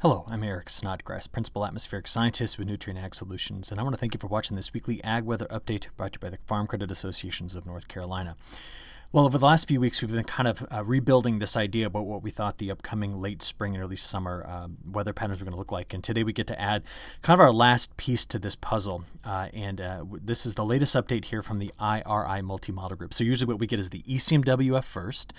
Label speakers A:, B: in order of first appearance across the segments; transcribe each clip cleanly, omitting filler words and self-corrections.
A: Hello, I'm Eric Snodgrass, Principal Atmospheric Scientist with Nutrient Ag Solutions, and I want to thank you for watching this weekly Ag Weather Update brought to you by the Farm Credit Associations of North Carolina. Well, over the last few weeks, we've been kind of rebuilding this idea about what we thought the upcoming late spring and early summer weather patterns were going to look like. And today we get to add kind of our last piece to this puzzle. This is the latest update here from the IRI Multi-Model Group. So usually what we get is the ECMWF first.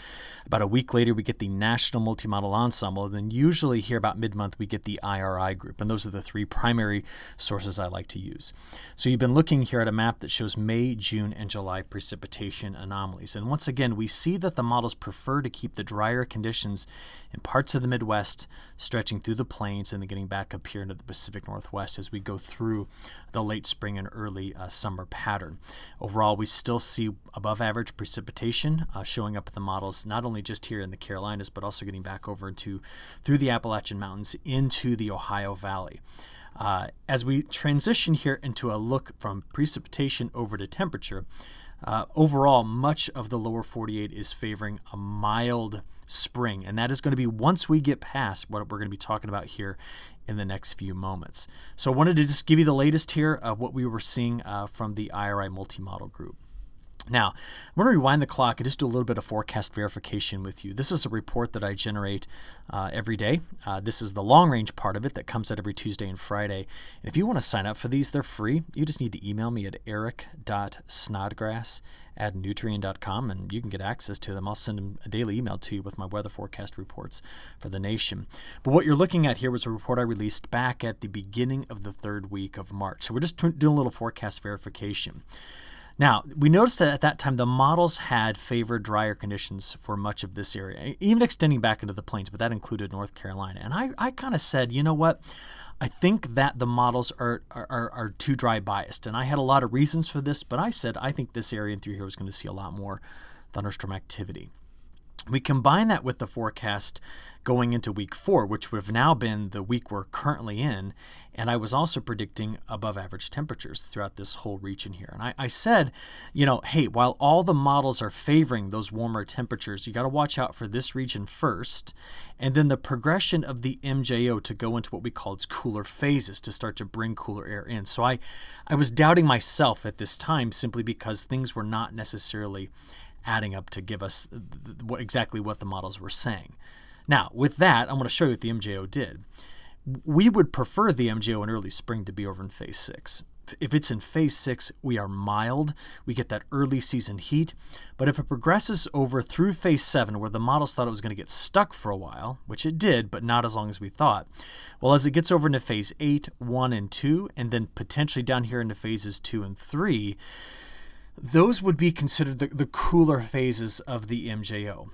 A: About a week later, we get the National Multi-Model Ensemble. And then usually here about mid-month, we get the IRI group. And those are the three primary sources I like to use. So you've been looking here at a map that shows May, June, and July precipitation anomalies. And once again, we see that the models prefer to keep the drier conditions in parts of the Midwest, stretching through the plains and then getting back up here into the Pacific Northwest as we go through the late spring and early summer pattern. Overall, we still see above average precipitation showing up in the models, not only just here in the Carolinas, but also getting back over through the Appalachian Mountains into the Ohio Valley. As we transition here into a look from precipitation over to temperature, overall, much of the lower 48 is favoring a mild spring, and that is going to be once we get past what we're going to be talking about here in the next few moments. So I wanted to just give you the latest here of what we were seeing from the IRI Multi-Model Group. Now, I'm going to rewind the clock and just do a little bit of forecast verification with you. This is a report that I generate every day. This is the long-range part of it that comes out every Tuesday and Friday. And if you want to sign up for these, they're free. You just need to email me at eric.snodgrass@nutrient.com, and you can get access to them. I'll send them a daily email to you with my weather forecast reports for the nation. But what you're looking at here was a report I released back at the beginning of the third week of March. So we're just doing a little forecast verification. Now, we noticed that at that time, the models had favored drier conditions for much of this area, even extending back into the plains, but that included North Carolina. And I kind of said, you know what? I think that the models are too dry biased. And I had a lot of reasons for this, but I said I think this area and through here was going to see a lot more thunderstorm activity. We combine that with the forecast going into week 4, which would have now been the week we're currently in, and I was also predicting above average temperatures throughout this whole region here. And I said, hey, while all the models are favoring those warmer temperatures, you got to watch out for this region first, and then the progression of the MJO to go into what we call its cooler phases to start to bring cooler air in. So I was doubting myself at this time simply because things were not necessarily adding up to give us exactly what the models were saying. Now, with that, I'm going to show you what the MJO did. We would prefer the MJO in early spring to be over in phase 6. If it's in phase 6, we are mild. We get that early season heat. But if it progresses over through phase 7, where the models thought it was going to get stuck for a while, which it did, but not as long as we thought, well, as it gets over into phase 8, 1, and 2, and then potentially down here into phases 2 and 3, those would be considered the cooler phases of the MJO.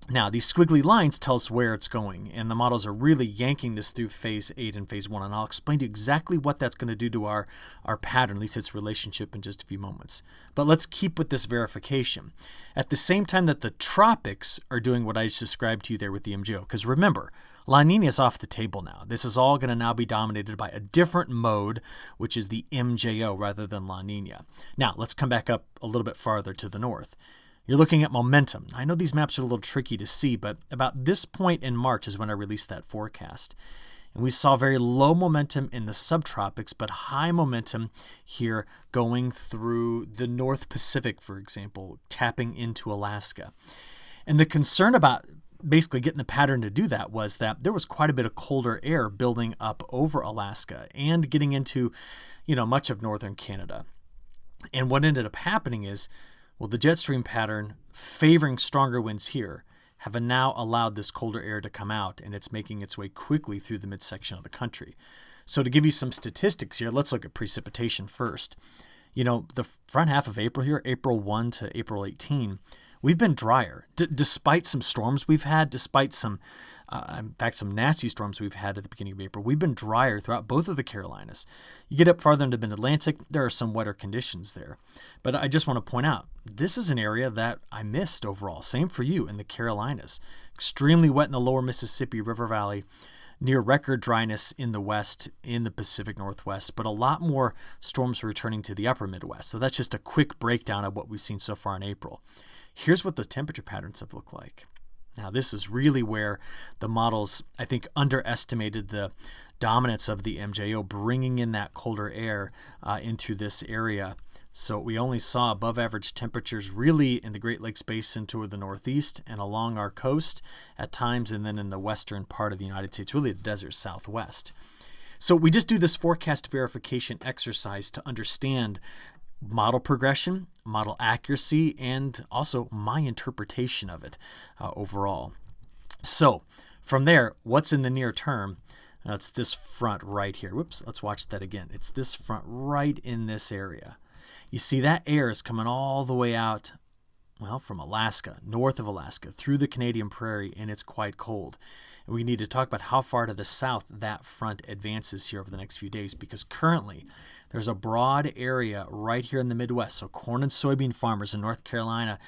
A: Now, these squiggly lines tell us where it's going, and the models are really yanking this through phase 8 and phase 1, and I'll explain to you exactly what that's going to do to our pattern, at least its relationship, in just a few moments. But let's keep with this verification. At the same time that the tropics are doing what I just described to you there with the MJO, because remember, La Nina is off the table now. This is all going to now be dominated by a different mode, which is the MJO rather than La Nina. Now, let's come back up a little bit farther to the north. You're looking at momentum. I know these maps are a little tricky to see, but about this point in March is when I released that forecast. And we saw very low momentum in the subtropics, but high momentum here going through the North Pacific, for example, tapping into Alaska. And the concern about basically getting the pattern to do that was that there was quite a bit of colder air building up over Alaska and getting into, much of northern Canada. And what ended up happening is, well, the jet stream pattern favoring stronger winds here have now allowed this colder air to come out, and it's making its way quickly through the midsection of the country. So to give you some statistics here, let's look at precipitation first. The front half of April here, April 1 to April 18, we've been drier, despite some storms we've had, despite some nasty storms we've had at the beginning of April. We've been drier throughout both of the Carolinas. You get up farther into the Mid-Atlantic, there are some wetter conditions there. But I just want to point out, this is an area that I missed overall. Same for you in the Carolinas. Extremely wet in the lower Mississippi River Valley, near record dryness in the west, in the Pacific Northwest, but a lot more storms returning to the upper Midwest. So that's just a quick breakdown of what we've seen so far in April. Here's what the temperature patterns have looked like. Now, this is really where the models, I think, underestimated the dominance of the MJO, bringing in that colder air in through this area. So we only saw above average temperatures really in the Great Lakes Basin toward the northeast and along our coast at times, and then in the western part of the United States, really the desert southwest. So we just do this forecast verification exercise to understand model progression, model accuracy, and also my interpretation of it overall. So from there, what's in the near term? It's this front right here. Whoops, let's watch that again. It's this front right in this area. You see that air is coming all the way out, well, from Alaska, north of Alaska, through the Canadian prairie, and it's quite cold. And we need to talk about how far to the south that front advances here over the next few days, because currently there's a broad area right here in the Midwest. So corn and soybean farmers in North Carolina,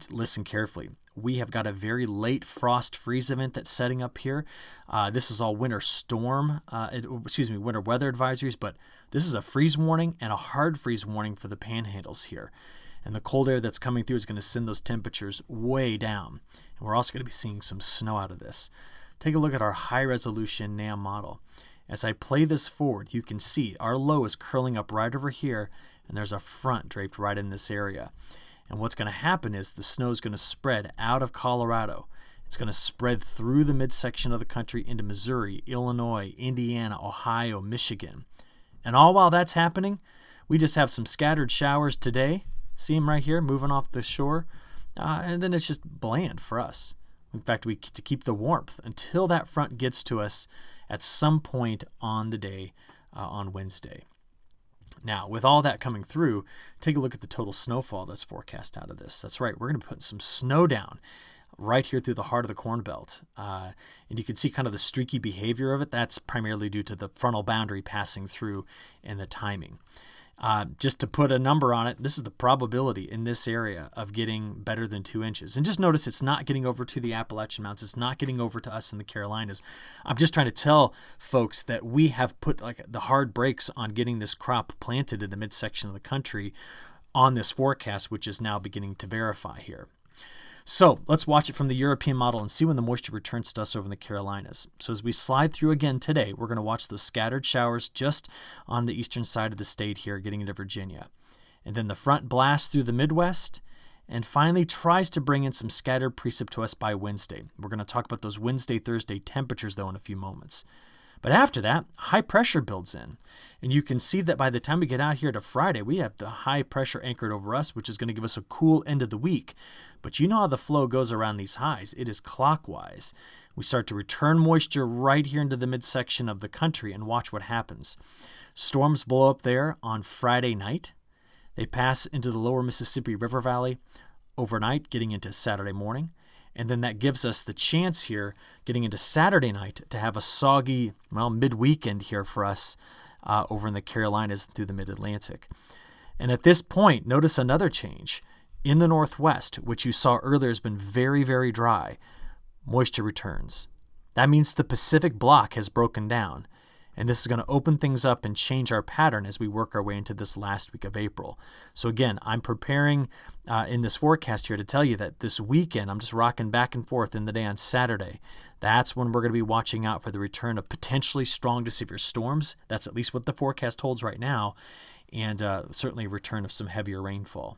A: listen carefully. We have got a very late frost freeze event that's setting up here. This is all winter winter weather advisories, but this is a freeze warning and a hard freeze warning for the panhandles here. And the cold air that's coming through is going to send those temperatures way down. And we're also going to be seeing some snow out of this. Take a look at our high-resolution NAM model. As I play this forward, you can see our low is curling up right over here, and there's a front draped right in this area. And what's going to happen is the snow is going to spread out of Colorado. It's going to spread through the midsection of the country into Missouri, Illinois, Indiana, Ohio, Michigan. And all while that's happening, we just have some scattered showers today. See them right here moving off the shore. And then it's just bland for us. In fact, we get to keep the warmth until that front gets to us at some point on the day on Wednesday. Now, with all that coming through, take a look at the total snowfall that's forecast out of this. That's right, we're going to put some snow down right here through the heart of the Corn Belt. And you can see kind of the streaky behavior of it. That's primarily due to the frontal boundary passing through and the timing. Just to put a number on it, this is the probability in this area of getting better than 2 inches. And just notice it's not getting over to the Appalachian Mountains. It's not getting over to us in the Carolinas. I'm just trying to tell folks that we have put the hard brakes on getting this crop planted in the midsection of the country on this forecast, which is now beginning to verify here. So let's watch it from the European model and see when the moisture returns to us over in the Carolinas. So as we slide through again today, we're going to watch those scattered showers just on the eastern side of the state here, getting into Virginia. And then the front blasts through the Midwest and finally tries to bring in some scattered precip to us by Wednesday. We're going to talk about those Wednesday, Thursday temperatures, though, in a few moments. But after that, high pressure builds in. And you can see that by the time we get out here to Friday, we have the high pressure anchored over us, which is going to give us a cool end of the week. But you know how the flow goes around these highs. It is clockwise. We start to return moisture right here into the midsection of the country, and watch what happens. Storms blow up there on Friday night. They pass into the lower Mississippi River Valley overnight, getting into Saturday morning. And then that gives us the chance here, getting into Saturday night, to have a soggy, mid-weekend here for us over in the Carolinas through the mid-Atlantic. And at this point, notice another change. In the Northwest, which you saw earlier has been very, very dry, moisture returns. That means the Pacific block has broken down. And this is going to open things up and change our pattern as we work our way into this last week of April. So again, I'm preparing in this forecast here to tell you that this weekend, I'm just rocking back and forth in the day on Saturday. That's when we're going to be watching out for the return of potentially strong to severe storms. That's at least what the forecast holds right now. And certainly a return of some heavier rainfall.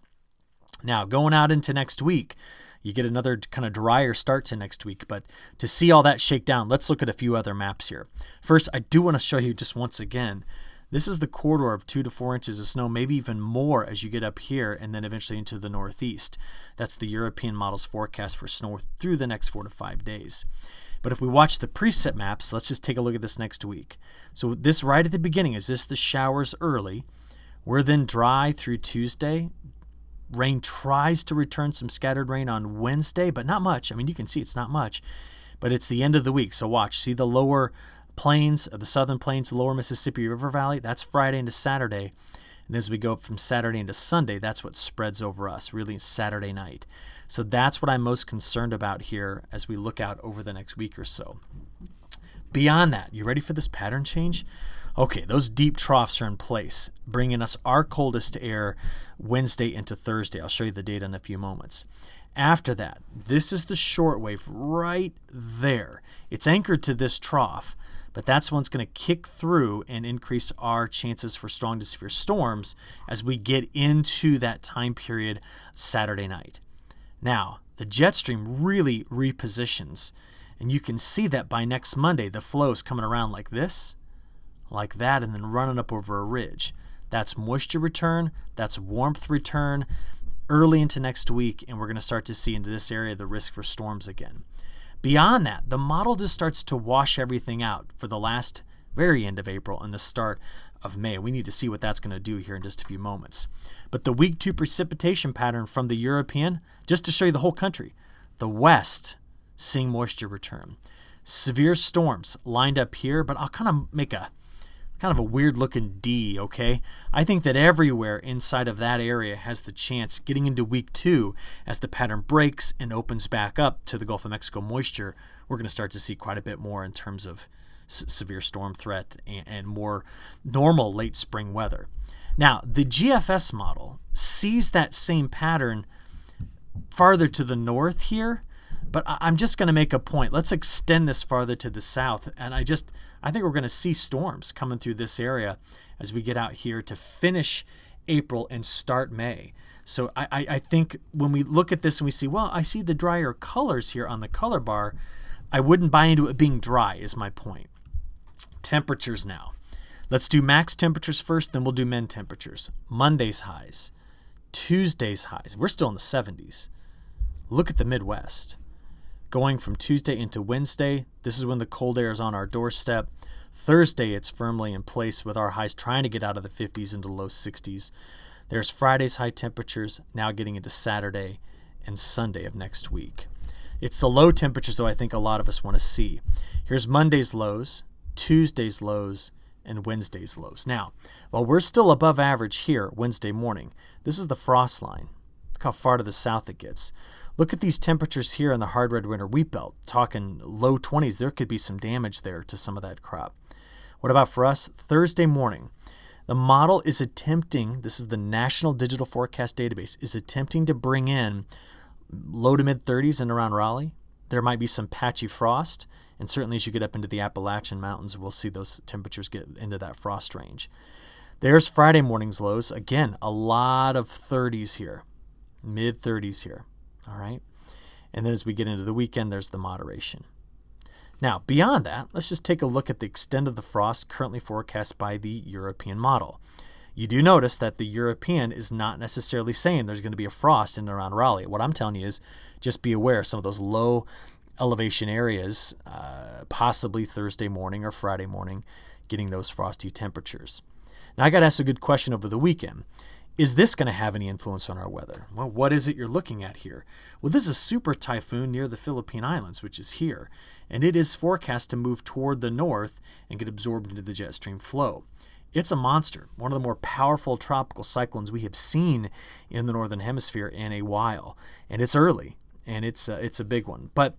A: Now, going out into next week, you get another kind of drier start to next week. But to see all that shake down, let's look at a few other maps here. First, I do want to show you just once again, this is the corridor of 2 to 4 inches of snow, maybe even more as you get up here and then eventually into the northeast. That's the European model's forecast for snow through the next 4 to 5 days. But if we watch the preset maps, let's just take a look at this next week. So this right at the beginning, is this the showers early? We're then dry through Tuesday. Rain tries to return, some scattered rain on Wednesday, but not much. I mean, you can see it's not much, but it's the end of the week. So watch, see the lower plains, the southern plains, the lower Mississippi River Valley, that's Friday into Saturday. And as we go from Saturday into Sunday, that's what spreads over us, really Saturday night. So that's what I'm most concerned about here as we look out over the next week or so. Beyond that, you ready for this pattern change? Okay, those deep troughs are in place, bringing us our coldest air Wednesday into Thursday. I'll show you the data in a few moments. After that, this is the short wave right there. It's anchored to this trough, but that's one's going to kick through and increase our chances for strong to severe storms as we get into that time period Saturday night. Now, the jet stream really repositions, and you can see that by next Monday, the flow is coming around like this, like that, and then running up over a ridge. That's moisture return, that's warmth return early into next week, and we're going to start to see into this area the risk for storms again. Beyond that, the model just starts to wash everything out for the last very end of April and the start of May. We need to see what that's going to do here in just a few moments. But the week 2 precipitation pattern from the European, just to show you the whole country, the west seeing moisture return. Severe storms lined up here, but I'll kind of make a weird looking D, okay? I think that everywhere inside of that area has the chance, getting into week 2, as the pattern breaks and opens back up to the Gulf of Mexico moisture, we're going to start to see quite a bit more in terms of severe storm threat and more normal late spring weather. Now, the GFS model sees that same pattern farther to the north here, but I'm just going to make a point. Let's extend this farther to the south, and I think we're going to see storms coming through this area as we get out here to finish April and start May. So I think when we look at this and we see, well, I see the drier colors here on the color bar, I wouldn't buy into it being dry is my point. Temperatures now. Let's do max temperatures first, then we'll do min temperatures. Monday's highs, Tuesday's highs. We're still in the 70s. Look at the Midwest. Going from Tuesday into Wednesday, this is when the cold air is on our doorstep. Thursday, it's firmly in place with our highs trying to get out of the 50s into low 60s. There's Friday's high temperatures, now getting into Saturday and Sunday of next week. It's the low temperatures, though, I think a lot of us want to see. Here's Monday's lows, Tuesday's lows, and Wednesday's lows. Now, while we're still above average here Wednesday morning, this is the frost line. Look how far to the south it gets. Look at these temperatures here in the hard red winter wheat belt, talking low 20s. There could be some damage there to some of that crop. What about for us? Thursday morning, the model is attempting, this is the National Digital Forecast Database, is attempting to bring in low to mid 30s and around Raleigh. There might be some patchy frost, and certainly as you get up into the Appalachian Mountains, we'll see those temperatures get into that frost range. There's Friday morning's lows. Again, a lot of 30s here, mid 30s here. All right. And then as we get into the weekend, there's the moderation. Now, beyond that, let's just take a look at the extent of the frost currently forecast by the European model. You do notice that the European is not necessarily saying there's going to be a frost in and around Raleigh. What I'm telling you is just be aware of some of those low elevation areas, possibly Thursday morning or Friday morning, getting those frosty temperatures. Now, I got to ask a good question over the weekend. Is this going to have any influence on our weather? Well, what is it you're looking at here? Well, this is a super typhoon near the Philippine Islands, which is here, and it is forecast to move toward the north and get absorbed into the jet stream flow. It's a monster, one of the more powerful tropical cyclones we have seen in the northern hemisphere in a while, and it's early, and it's a big one. But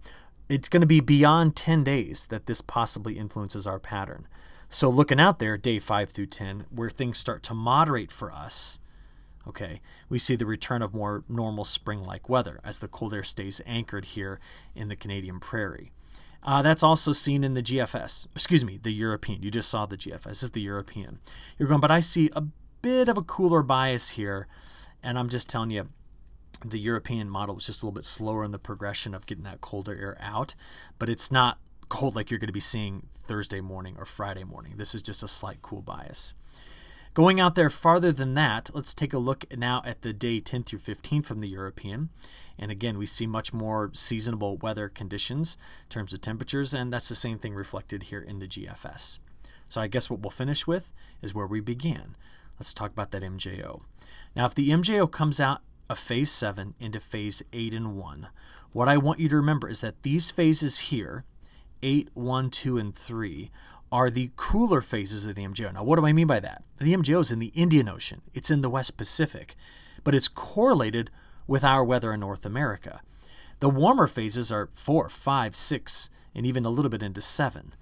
A: it's going to be beyond 10 days that this possibly influences our pattern. So looking out there, day 5 through 10, where things start to moderate for us, okay, we see the return of more normal spring-like weather as the cold air stays anchored here in the Canadian prairie. That's also seen in the the European. You just saw the GFS. This is the European. You're going, but I see a bit of a cooler bias here, and I'm just telling you, the European model was just a little bit slower in the progression of getting that colder air out, but it's not cold like you're going to be seeing Thursday morning or Friday morning. This is just a slight cool bias. Going out there farther than that, let's take a look now at the day 10 through 15 from the European. And again, we see much more seasonable weather conditions in terms of temperatures, and that's the same thing reflected here in the GFS. So I guess what we'll finish with is where we began. Let's talk about that MJO. Now, if the MJO comes out of phase 7 into phase 8 and 1, what I want you to remember is that these phases here, 8, 1, 2, and 3, are the cooler phases of the MJO. Now, what do I mean by that? The MJO is in the Indian Ocean. It's in the West Pacific, but it's correlated with our weather in North America. The warmer phases are 4, 5, 6, and even a little bit into 7.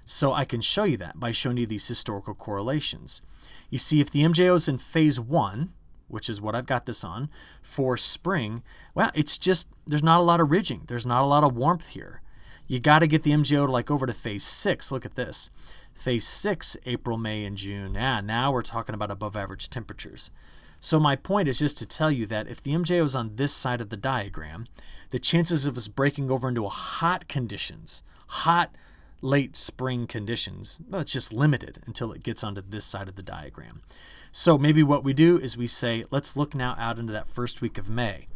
A: So I can show you that by showing you these historical correlations. You see, if the MJO is in phase 1, which is what I've got this on, for spring, well, it's just, there's not a lot of ridging. There's not a lot of warmth here. You got to get the MJO to like over to phase 6. Look at this. Phase 6, April, May, and June. Now we're talking about above average temperatures. So my point is just to tell you that if the MJO is on this side of the diagram, the chances of us breaking over into a hot conditions, hot late spring conditions, well, it's just limited until it gets onto this side of the diagram. So maybe what we do is we say, let's look now out into that first week of May.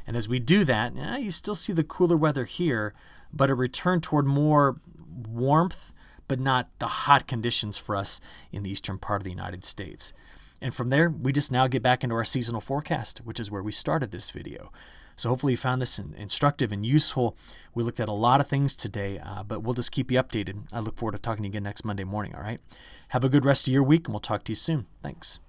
A: And as we do that, you still see the cooler weather here, but a return toward more warmth, but not the hot conditions for us in the eastern part of the United States. And from there, we just now get back into our seasonal forecast, which is where we started this video. So hopefully you found this instructive and useful. We looked at a lot of things today, but we'll just keep you updated. I look forward to talking to you again next Monday morning, all right? Have a good rest of your week, and we'll talk to you soon. Thanks.